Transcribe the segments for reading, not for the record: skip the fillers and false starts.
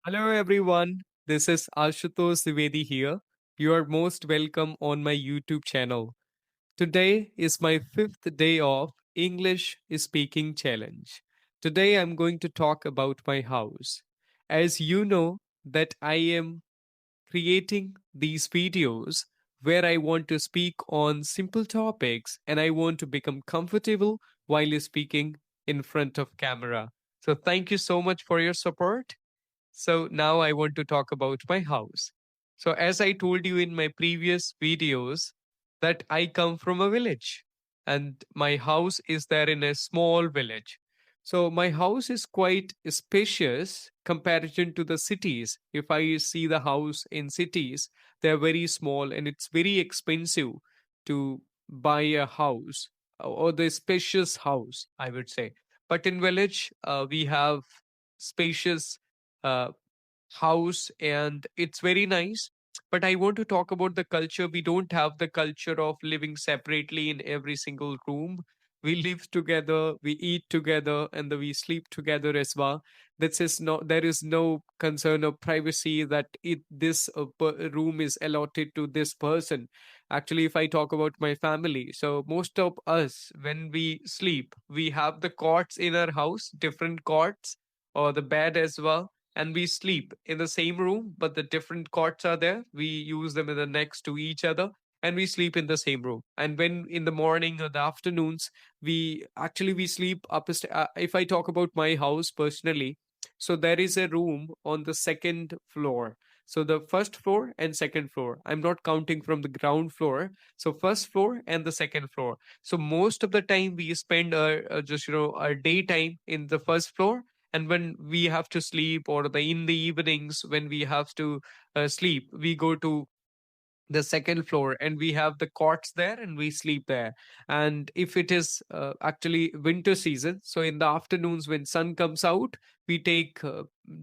Hello, everyone. This is Ashutosh Trivedi here. You are most welcome on my YouTube channel. Today is my fifth day of English speaking challenge. Today I'm going to talk about my house. As you know, that I am creating these videos where I want to speak on simple topics and I want to become comfortable while speaking in front of camera. So thank you so much for your support. So now I want to talk about my house. So as I told you in my previous videos that I come from a village and my house is there in a small village. So my house is quite spacious comparison to the cities. If I see the house in cities, they're very small and it's very expensive to buy a house or the spacious house, I would say. But in village, we have spacious uh, house and it's very nice. But I want to talk about the culture. We don't have the culture of living separately in every single room. We live together, we eat together, and then we sleep together as well. There is no concern of privacy that this room is allotted to this person. Actually, if I talk about my family, so most of us, when we sleep, we have the cots in our house, different cots, or the bed as well, and we sleep in the same room, but the different cots are there. We use them in the next to each other, and we sleep in the same room. And when in the morning or the afternoons, we sleep upstairs. If I talk about my house personally, so there is a room on the second floor. So the first floor and second floor. I'm not counting from the ground floor. So first floor and the second floor. So most of the time we spend our daytime in the first floor, and when we have to sleep or in the evenings when we have to sleep, we go to the second floor and we have the cots there and we sleep there. And if it is actually winter season, so in the afternoons when sun comes out, we take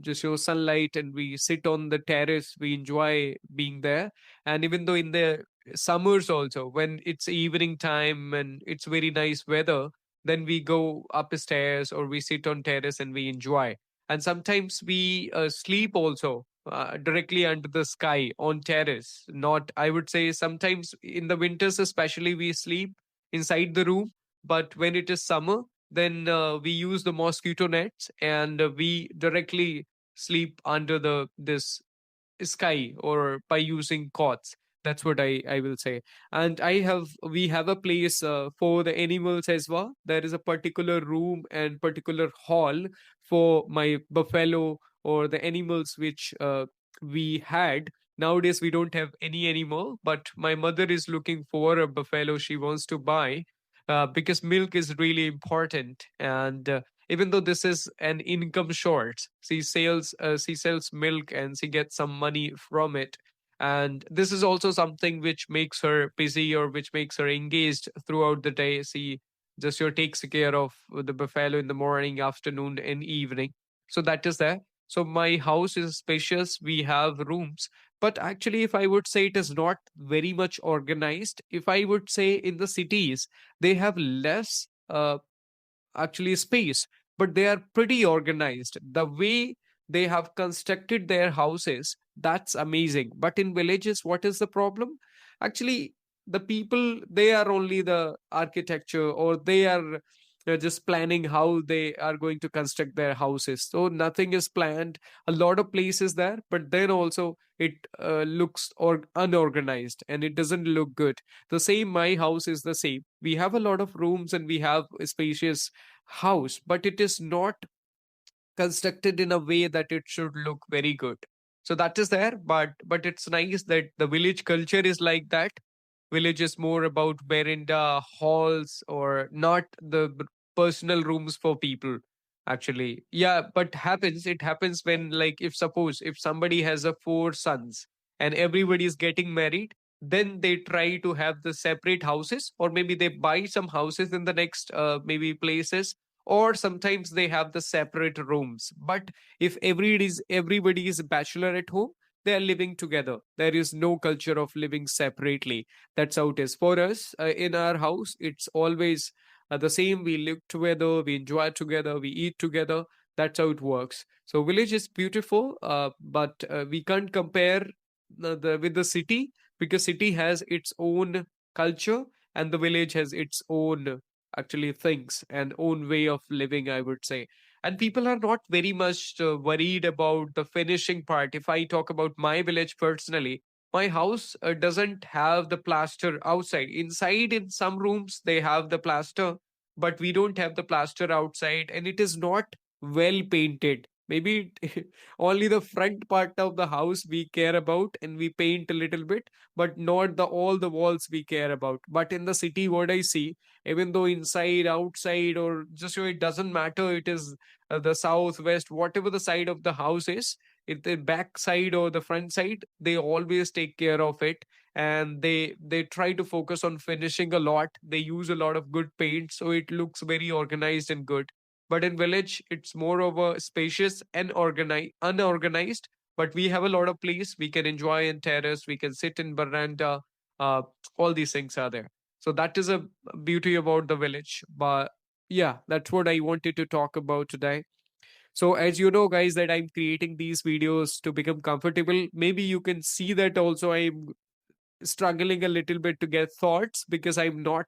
just your sunlight and we sit on the terrace, we enjoy being there. And even though in the summers also, when it's evening time and it's very nice weather, then we go upstairs or we sit on terrace and we enjoy. And sometimes we sleep also directly under the sky on terrace. Not, I would say, sometimes in the winters especially we sleep inside the room, but when it is summer, then we use the mosquito nets and we directly sleep under the this sky or by using cots. That's what I will say. And we have a place for the animals as well. There is a particular room and particular hall for my buffalo or the animals which we had. Nowadays we don't have any animal, but my mother is looking for a buffalo she wants to buy, because milk is really important. And even though this is an income source, she sells milk and she gets some money from it. And this is also something which makes her busy or which makes her engaged throughout the day. She just takes care of the buffalo in the morning, afternoon, and evening. So that is there. So my house is spacious, we have rooms, but actually if I would say it is not very much organized. If I would say in the cities, they have less actually space, but they are pretty organized. The way they have constructed their houses, that's amazing. But in villages, what is the problem? Actually, the people, they are only the architecture, or they are just planning how they are going to construct their houses. So nothing is planned. A lot of places there, but then also it looks or unorganized and it doesn't look good. The same, my house is the same. We have a lot of rooms and we have a spacious house, but it is not constructed in a way that it should look very good. So that is there, but it's nice that the village culture is like that. Village is more about veranda halls or not the personal rooms for people. Actually, yeah, but happens it happens when, like, if suppose if somebody has a four sons and everybody is getting married, then they try to have the separate houses, or maybe they buy some houses in the next maybe places, or sometimes they have the separate rooms. But if everybody is a bachelor at home, they are living together. There is no culture of living separately. That's how it is for us. In our house, it's always the same. We live together, we enjoy together, we eat together. That's how it works. So village is beautiful, but we can't compare with the city, because city has its own culture and the village has its own actually things and own way of living, I would say. And people are not very much worried about the finishing part. If I talk about my village personally, my house doesn't have the plaster outside. Inside, in some rooms, they have the plaster, but we don't have the plaster outside, and it is not well painted. Maybe only the front part of the house we care about and we paint a little bit, but not the all the walls we care about. But in the city, what I see, even though inside, outside, or just so, it doesn't matter, it is the south, west, whatever the side of the house is, if the back side or the front side, they always take care of it, and they try to focus on finishing a lot. They use a lot of good paint, so it looks very organized and good. But in village, it's more of a spacious and organized unorganized, but we have a lot of place we can enjoy in terrace, we can sit in veranda. uh, all these things are there. So that is a beauty about the village. But yeah, that's what I wanted to talk about today. So as you know, guys, that I'm creating these videos to become comfortable. Maybe you can see that also I'm struggling a little bit to get thoughts, because I'm not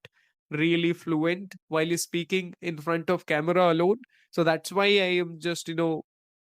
really fluent while speaking in front of camera alone. So that's why I am just,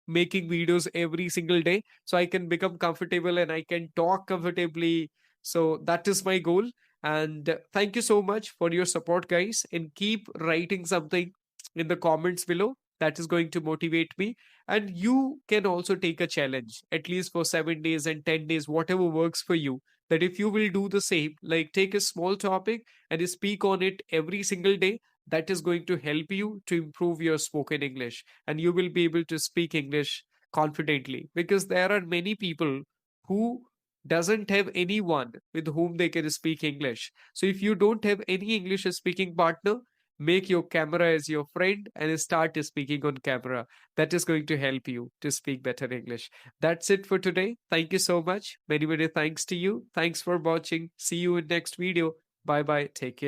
making videos every single day so I can become comfortable and I can talk comfortably. So that is my goal. And thank you so much for your support, guys. And keep writing something in the comments below. That is going to motivate me. And you can also take a challenge, at least for 7 days and 10 days, whatever works for you. That if you will do the same, like take a small topic and speak on it every single day, that is going to help you to improve your spoken English, and you will be able to speak English confidently, because there are many people who doesn't have anyone with whom they can speak English. So if you don't have any English speaking partner, make your camera as your friend and start speaking on camera. That is going to help you to speak better English. That's it for today. Thank you so much. Many thanks to you. Thanks for watching. See you in next video. Bye bye. Take care.